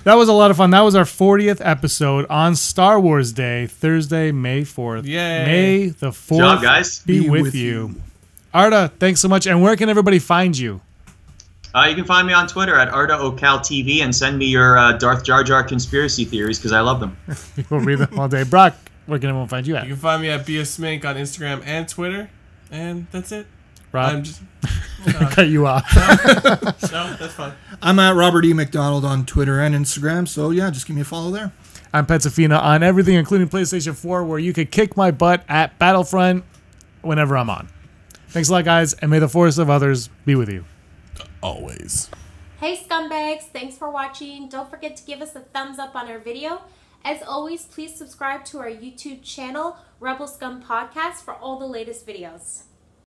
That was a lot of fun. That was our 40th episode on Star Wars Day, Thursday, May 4th. Yay. May the 4th Good job, guys. be with you. Arda, thanks so much. And where can everybody find you? You can find me on Twitter at Arda Ocal TV and send me your Darth Jar Jar conspiracy theories because I love them. We'll read them all day. Brock, where can everyone find you at? You can find me at BSMink on Instagram and Twitter. And that's it. Rob? I'm just... cut you off. No, that's fine. I'm at Robert E. McDonald on Twitter and Instagram. So, yeah, just give me a follow there. I'm Petsafina on everything, including PlayStation 4, where you could kick my butt at Battlefront whenever I'm on. Thanks a lot, guys, and may the force of others be with you. Always. Hey, scumbags. Thanks for watching. Don't forget to give us a thumbs up on our video. As always, please subscribe to our YouTube channel, Rebel Scum Podcast, for all the latest videos.